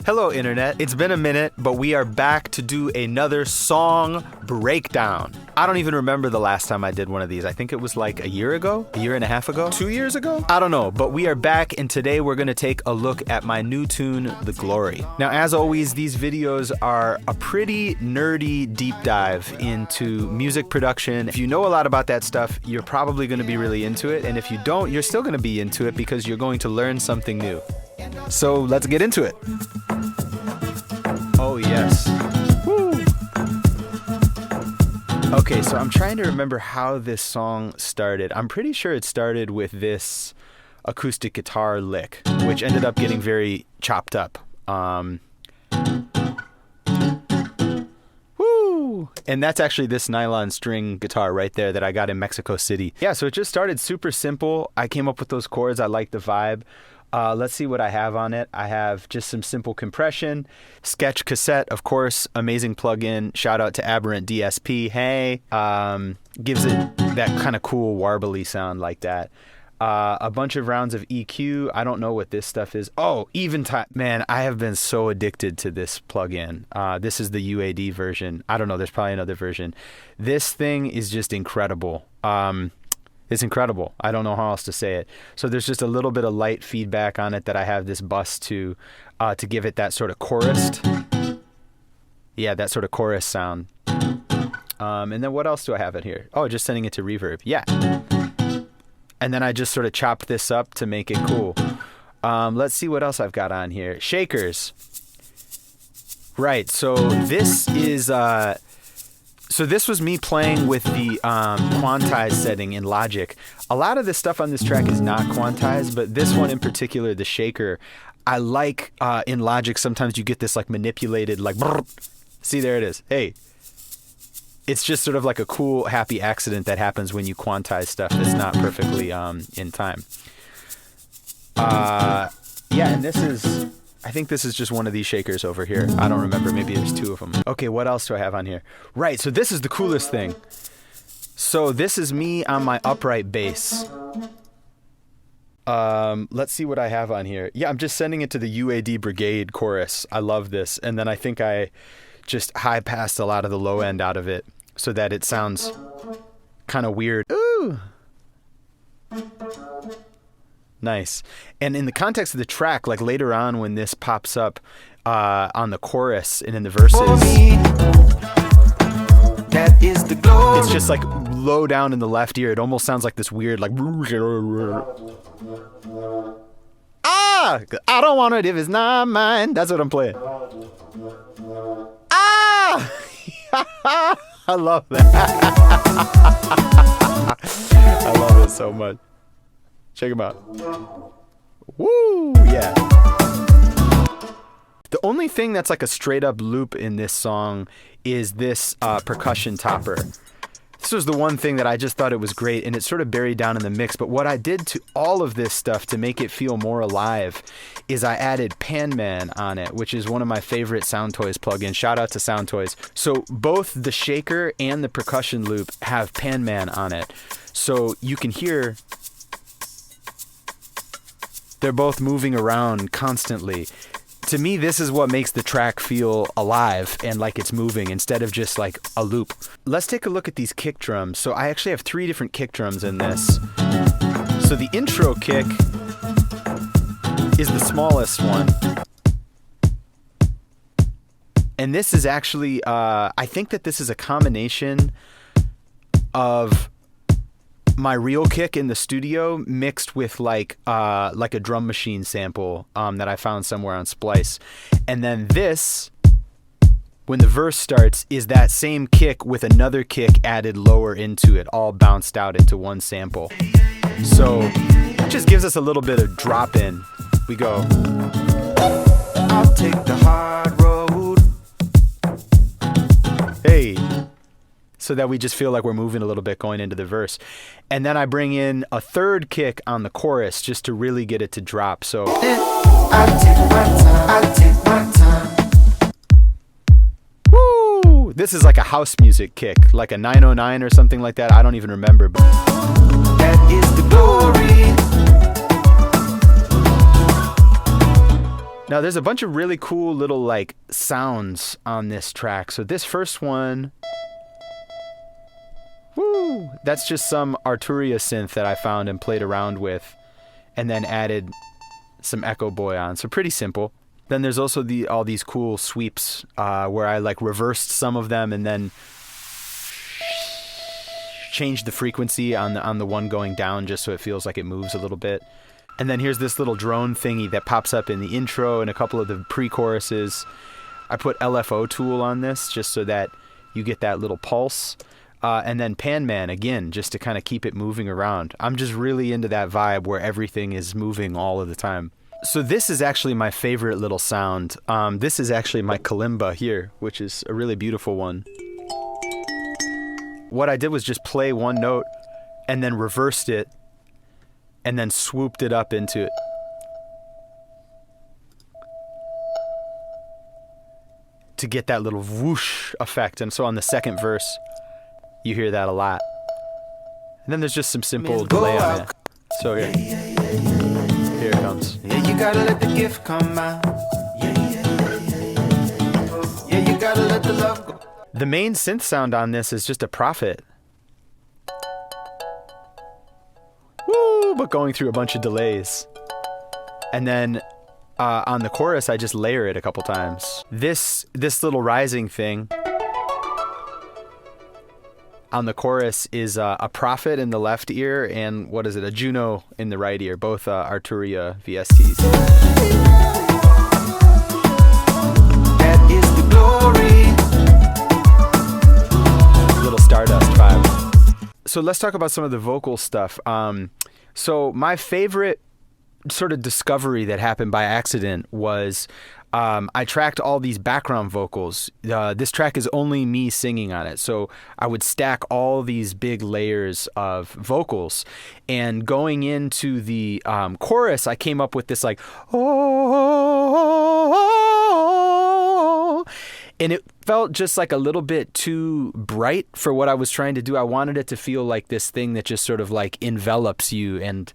Hello, Internet. It's been a minute, but we are back to do another song breakdown. I don't even remember the last time I did one of these. I think it was like a year ago, a year and a half ago, 2 years ago? I don't know, but we are back, and today we're going to take a look at my new tune, The Glory. Now, as always, these videos are a pretty nerdy deep dive into music production. If you know a lot about that stuff, you're probably going to be really into it, and if you don't, you're still going to be into it because you're going to learn something new. So let's get into it. Oh, yes. Woo. Okay, so I'm trying to remember how this song started. I'm pretty sure it started with this acoustic guitar lick, which ended up getting very chopped up. Woo! And that's actually this nylon string guitar right there that I got in Mexico City. Yeah, so it just started super simple. I came up with those chords. I like the vibe. Let's see what I have on it. I have just some simple compression, Sketch Cassette, of course, amazing plugin. Shout out to Aberrant DSP. Hey, gives it that kind of cool warbly sound like that. A bunch of rounds of EQ. I don't know what this stuff is. Oh, Eventide. Man, I have been so addicted to this plugin. This is the UAD version. I don't know. There's probably another version. This thing is just incredible. It's incredible. I don't know how else to say it. So there's just a little bit of light feedback on it that I have this bus to give it that sort of chorused. Yeah, that sort of chorus sound. And then what else do I have in here? Oh, just sending it to reverb. Yeah. And then I just sort of chopped this up to make it cool. Let's see what else I've got on here. Shakers. Right, so this is... So this was me playing with the quantize setting in Logic. A lot of this stuff on this track is not quantized, but this one in particular, the shaker, I like in Logic sometimes you get this like manipulated, like, brrr. See, there it is. Hey, it's just sort of like a cool, happy accident that happens when you quantize stuff that's not perfectly in time. Yeah, and this is... I think this is just one of these shakers over here. I don't remember. Maybe there's two of them. Okay, what else do I have on here? Right, so this is the coolest thing. So this is me on my upright bass. Let's see what I have on here. Yeah, I'm just sending it to the UAD Brigade chorus. I love this. And then I think I just high-passed a lot of the low end out of it so that it sounds kind of weird. Ooh! Nice. And in the context of the track, like later on when this pops up on the chorus and in the verses, that is the glory. It's just like low down in the left ear. It almost sounds like this weird, like, I don't want it if it's not mine. That's what I'm playing. I love that. I love it so much. Check them out. Woo! Yeah. The only thing that's like a straight up loop in this song is this percussion topper. This was the one thing that I just thought it was great, and it's sort of buried down in the mix. But what I did to all of this stuff to make it feel more alive is I added Panman on it, which is one of my favorite Soundtoys plugins. Shout out to Soundtoys. So both the shaker and the percussion loop have Panman on it. So you can hear... They're both moving around constantly. To me, this is what makes the track feel alive and like it's moving instead of just like a loop. Let's take a look at these kick drums. So I actually have 3 different kick drums in this. So the intro kick is the smallest one. And this is actually, I think that this is a combination of my real kick in the studio mixed with like a drum machine sample that I found somewhere on Splice. And then this, when the verse starts, is that same kick with another kick added lower into it, all bounced out into one sample. So it just gives us a little bit of drop in. We go, I'll take the hard road. Hey. So that we just feel like we're moving a little bit going into the verse. And then I bring in a third kick on the chorus just to really get it to drop. So I'll take my time. Woo! This is like a house music kick, like a 909 or something like that. I don't even remember. But that is the glory. Now there's a bunch of really cool little like sounds on this track. So this first one, woo, that's just some Arturia synth that I found and played around with, and then added some Echo Boy on. So pretty simple. Then there's also all these cool sweeps where I like reversed some of them and then changed the frequency on the one going down just so it feels like it moves a little bit. And then here's this little drone thingy that pops up in the intro and a couple of the pre-choruses. I put LFO Tool on this just so that you get that little pulse. And then Pan Man, again, just to kind of keep it moving around. I'm just really into that vibe where everything is moving all of the time. So this is actually my favorite little sound. This is actually my kalimba here, which is a really beautiful one. What I did was just play one note and then reversed it and then swooped it up into it. To get that little whoosh effect. And so on the second verse, you hear that a lot. And then there's just some simple delay on it. So here it comes. Yeah, you gotta let the gift come out. Yeah, you gotta let the love go. The main synth sound on this is just a Prophet. Woo! But going through a bunch of delays. And then on the chorus, I just layer it a couple times. This little rising thing on the chorus is a Prophet in the left ear and what is it? A Juno in the right ear. Both Arturia VSTs. That is the glory. Little Stardust vibe. So let's talk about some of the vocal stuff. So my favorite sort of discovery that happened by accident was I tracked all these background vocals. This track is only me singing on it. So I would stack all these big layers of vocals. And going into the chorus, I came up with this like, oh, and it felt just like a little bit too bright for what I was trying to do. I wanted it to feel like this thing that just sort of like envelops you and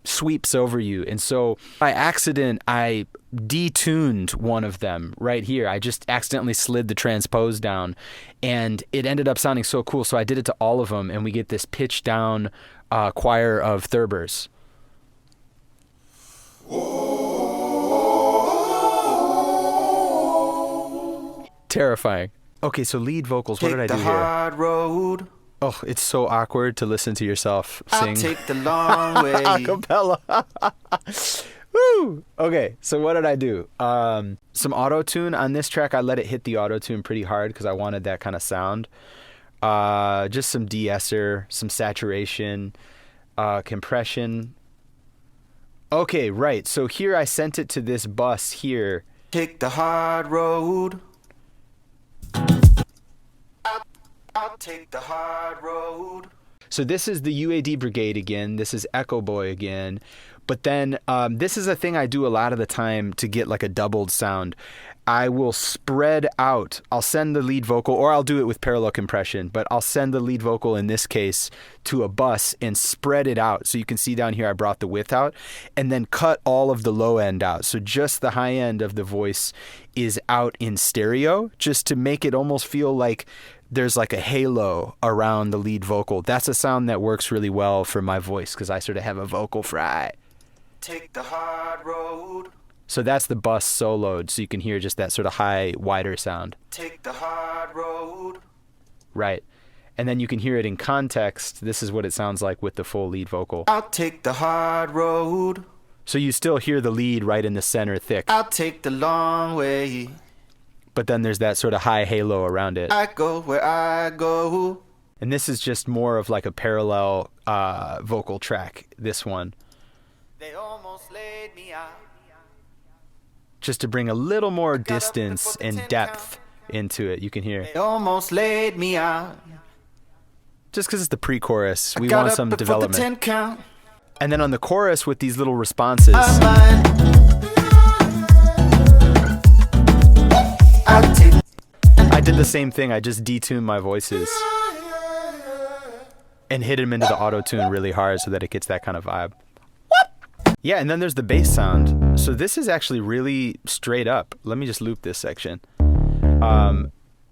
sweeps over you. And so by accident, I detuned one of them right here. I just accidentally slid the transpose down and it ended up sounding so cool. So I did it to all of them and we get this pitch down choir of Thurbers. Terrifying. Okay, so lead vocals. What did I do Take the here? hard road. Oh, it's so awkward to listen to yourself sing. I'll take the long way. Acapella. Woo! Okay, so what did I do? Some auto-tune on this track. I let it hit the auto-tune pretty hard because I wanted that kind of sound. Just some de-esser, some saturation, compression. Okay, right. So here I sent it to this bus here. Take the hard road. I'll take the hard road. So this is the UAD Brigade again. This is Echo Boy again. But then this is a thing I do a lot of the time to get like a doubled sound. I will spread out. I'll send the lead vocal, or I'll do it with parallel compression, but I'll send the lead vocal in this case to a bus and spread it out. So you can see down here I brought the width out and then cut all of the low end out. So just the high end of the voice is out in stereo just to make it almost feel like there's like a halo around the lead vocal. That's a sound that works really well for my voice because I sort of have a vocal fry. Take the hard road. So that's the bus soloed, so you can hear just that sort of high, wider sound. Take the hard road. Right. And then you can hear it in context. This is what it sounds like with the full lead vocal. I'll take the hard road. So you still hear the lead right in the center thick. I'll take the long way. But then there's that sort of high halo around it. I go where I go. And this is just more of like a parallel vocal track, this one. They almost laid me out. Just to bring a little more distance and depth into it, you can hear. They almost laid me out. Just because it's the pre-chorus, we Got want up some before development. the 10 count. And then on the chorus with these little responses. I'm mine. I'll take. I did the same thing. I just detuned my voices and hit them into the auto-tune really hard so that it gets that kind of vibe. Yeah, and then there's the bass sound. So this is actually really straight up. Let me just loop this section.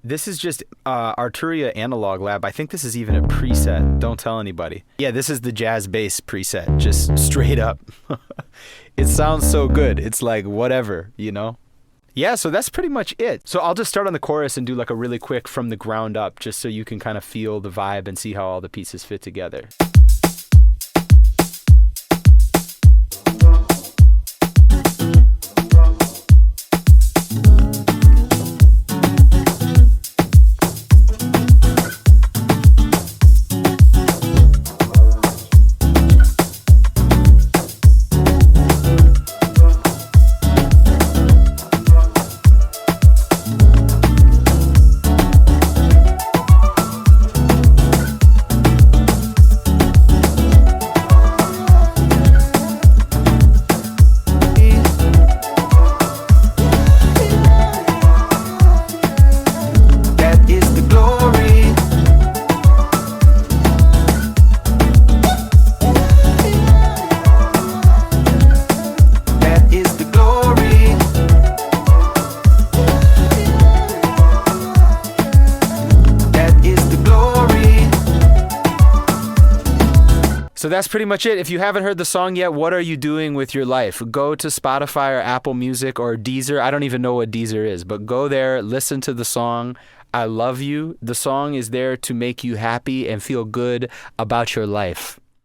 This is just Arturia Analog Lab. I think this is even a preset. Don't tell anybody. Yeah, this is the jazz bass preset, just straight up. It sounds so good. It's like whatever, you know? Yeah, so that's pretty much it. So I'll just start on the chorus and do like a really quick from the ground up, just so you can kind of feel the vibe and see how all the pieces fit together. So that's pretty much it. If you haven't heard the song yet, what are you doing with your life? Go to Spotify or Apple Music or Deezer. I don't even know what Deezer is, but go there, listen to the song. I love you. The song is there to make you happy and feel good about your life.